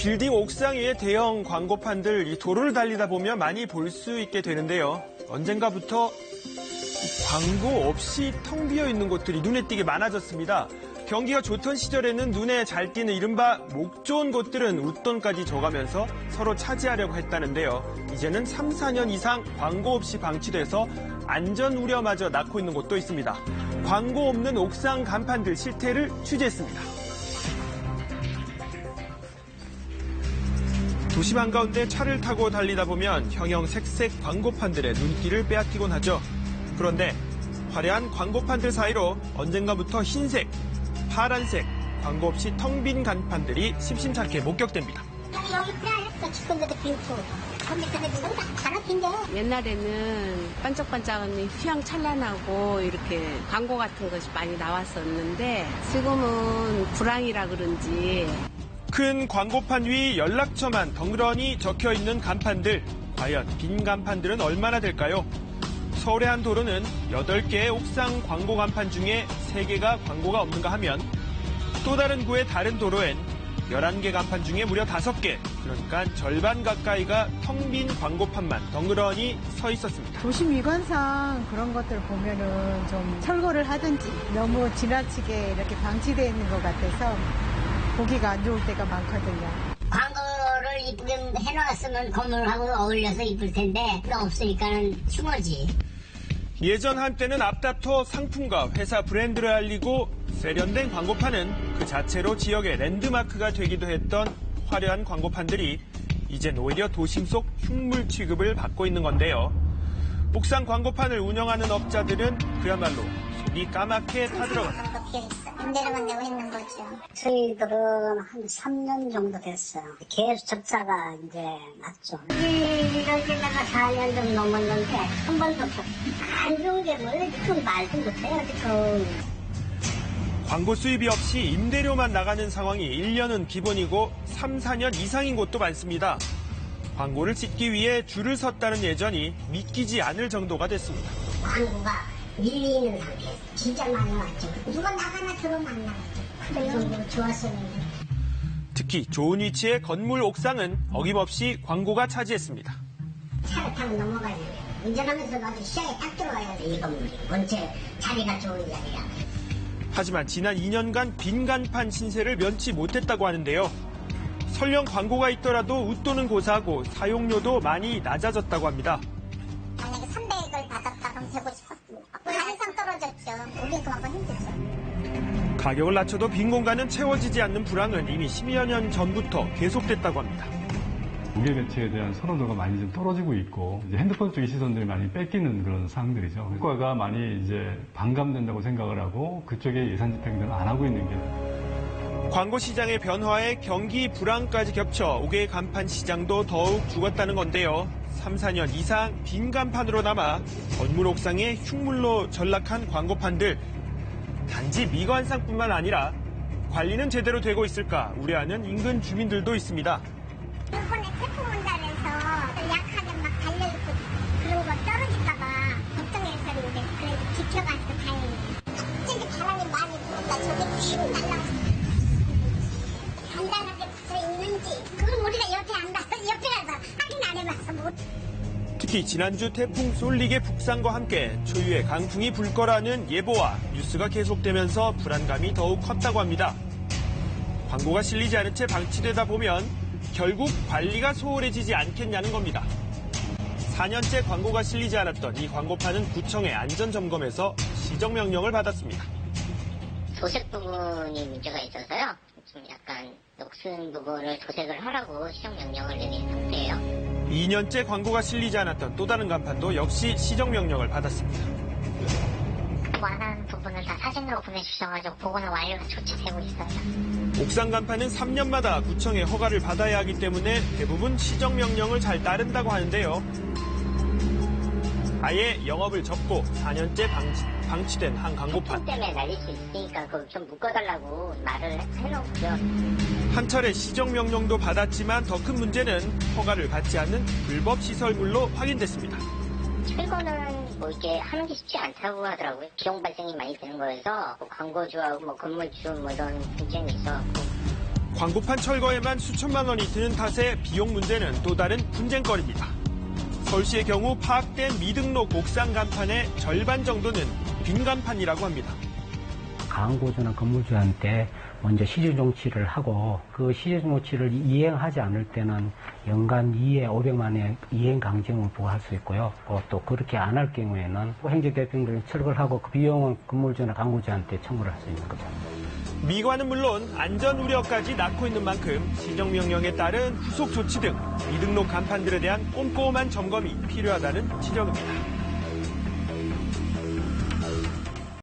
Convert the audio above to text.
빌딩 옥상 위에 대형 광고판들 이 도로를 달리다 보면 많이 볼 수 있게 되는데요. 언젠가부터 광고 없이 텅 비어 있는 곳들이 눈에 띄게 많아졌습니다. 경기가 좋던 시절에는 눈에 잘 띄는 이른바 목 좋은 곳들은 웃돈까지 줘가면서 서로 차지하려고 했다는데요. 이제는 3, 4년 이상 광고 없이 방치돼서 안전 우려마저 낳고 있는 곳도 있습니다. 광고 없는 옥상 간판들 실태를 취재했습니다. 도심 한가운데 차를 타고 달리다 보면 형형색색 광고판들의 눈길을 빼앗기곤 하죠. 그런데 화려한 광고판들 사이로 언젠가부터 흰색, 파란색, 광고 없이 텅 빈 간판들이 심심찮게 목격됩니다. 여기 빼앗겼어. 죽던데도 빈고. 컴퓨터에 누가 다 빈데. 옛날에는 반짝반짝한 휘황찬란하고 이렇게 광고 같은 것이 많이 나왔었는데 지금은 불황이라 그런지 큰 광고판 위 연락처만 덩그러니 적혀있는 간판들. 과연 빈 간판들은 얼마나 될까요? 서울의 한 도로는 8개의 옥상 광고 간판 중에 3개가 광고가 없는가 하면 또 다른 구의 다른 도로엔 11개 간판 중에 무려 5개, 그러니까 절반 가까이가 텅 빈 광고판만 덩그러니 서 있었습니다. 도심 미관상 그런 것들 보면은 좀 철거를 하든지 너무 지나치게 이렇게 방치되어 있는 것 같아서 보기가 안 좋을 때가 많거든요. 광고를 이쁘게 해놨으면 건물하고 어울려서 이쁠 텐데 없으니까는 흉하지. 예전 한때는 앞다퉈 상품과 회사 브랜드를 알리고 세련된 광고판은 그 자체로 지역의 랜드마크가 되기도 했던 화려한 광고판들이 이젠 오히려 도심 속 흉물 취급을 받고 있는 건데요. 옥상 광고판을 운영하는 업자들은 그야말로 속이 까맣게 타들어갑니다. 임대료만 내고 있는 거죠. 저희들은 한 3년 정도 됐어요. 계속 적자가 이제 났죠. 이러다가 4년 좀 넘었는데 한 번도 안 좋은 게 뭐예요? 지금 말도 못해요 지금. 광고 수입이 없이 임대료만 나가는 상황이 1년은 기본이고 3, 4년 이상인 곳도 많습니다. 광고를 찍기 위해 줄을 섰다는 예전이 믿기지 않을 정도가 됐습니다. 광고가 밀리는 상태. 진짜 많이 왔죠. 누가 나가나 들어오면 안 나갔죠. 그 정도로 좋았었는데. 특히 좋은 위치의 건물 옥상은 어김없이 광고가 차지했습니다. 차를 타고 넘어가야 돼요. 운전하면서 나도 시야에 딱 들어와야 돼. 이 건물이. 원체 자리가 좋은 자리야. 하지만 지난 2년간 빈 간판 신세를 면치 못했다고 하는데요. 설령 광고가 있더라도 웃돈은 고사하고 사용료도 많이 낮아졌다고 합니다. 만약에 300을 받았다 그럼 되고 싶었습니다. 가능성 떨어졌죠. 우린 그만큼 힘들죠. 가격을 낮춰도 빈 공간은 채워지지 않는 불황은 이미 10여 년 전부터 계속됐다고 합니다. 무게 매체에 대한 선호도가 많이 좀 떨어지고 있고 이제 핸드폰 쪽의 시선들이 많이 뺏기는 그런 상황들이죠. 효과가 많이 이제 반감된다고 생각을 하고 그쪽에 예산 집행들은 안 하고 있는 게. 광고 시장의 변화에 경기 불황까지 겹쳐 옥외 간판 시장도 더욱 죽었다는 건데요. 3, 4년 이상 빈 간판으로 남아 건물 옥상에 흉물로 전락한 광고판들. 단지 미관상뿐만 아니라 관리는 제대로 되고 있을까 우려하는 인근 주민들도 있습니다. 이번에 태풍 온다면서 약하게 막 달려있고 그런 거 떨어질까봐 걱정해서 그래도 지켜가서 다행이에요. 갑자기 바람이 많이 부니까 저게 쭉 날라가서 단단하게 붙어있는지 그건 우리가 옆에 가서 확인 안 해봐서 못. 특히 지난주 태풍 쏠릭의 북상과 함께 초유의 강풍이 불 거라는 예보와 뉴스가 계속되면서 불안감이 더욱 컸다고 합니다. 광고가 실리지 않은 채 방치되다 보면 결국 관리가 소홀해지지 않겠냐는 겁니다. 4년째 광고가 실리지 않았던 이 광고판은 구청의 안전점검에서 시정명령을 받았습니다. 도색 부분이 문제가 있어서요. 좀 약간 녹슨 부분을 도색을 하라고 시정명령을 내린 상태예요. 2년째 광고가 실리지 않았던 또 다른 간판도 역시 시정명령을 받았습니다. 완화한 부분을 다 사진으로 보내주셔가지고 보고는 완료가 조치되고 있어요. 옥상 간판은 3년마다 구청의 허가를 받아야 하기 때문에 대부분 시정명령을 잘 따른다고 하는데요. 아예 영업을 접고 4년째 방치된 한 광고판. 태풍 때문에 날릴 수 있으니까 그걸 좀 묶어달라고 말을 해놓고요. 한 차례 시정명령도 받았지만 더 큰 문제는 허가를 받지 않는 불법 시설물로 확인됐습니다. 철거는 뭐 이게 하는 게 쉽지 않다고 하더라고요. 비용 발생이 많이 되는 거여서 뭐 광고주하고 뭐 건물주 뭐 이런 분쟁이 있어갖고. 광고판 철거에만 수천만 원이 드는 탓에 비용 문제는 또 다른 분쟁거리입니다. 서울시의 경우 파악된 미등록 옥상 간판의 절반 정도는 빈 간판이라고 합니다. 광고주나 건물주한테 먼저 시주종치를 하고 그 시주종치를 이행하지 않을 때는 연간 2회 500만 원의 이행 강제금을 부과할 수 있고요. 또 그렇게 안 할 경우에는 행정결정을 철거를 하고 그 비용은 건물주나 광고주한테 청구를 할 수 있는 거죠. 미관은 물론 안전 우려까지 낳고 있는 만큼 시정명령에 따른 후속 조치 등 미등록 간판들에 대한 꼼꼼한 점검이 필요하다는 지적입니다.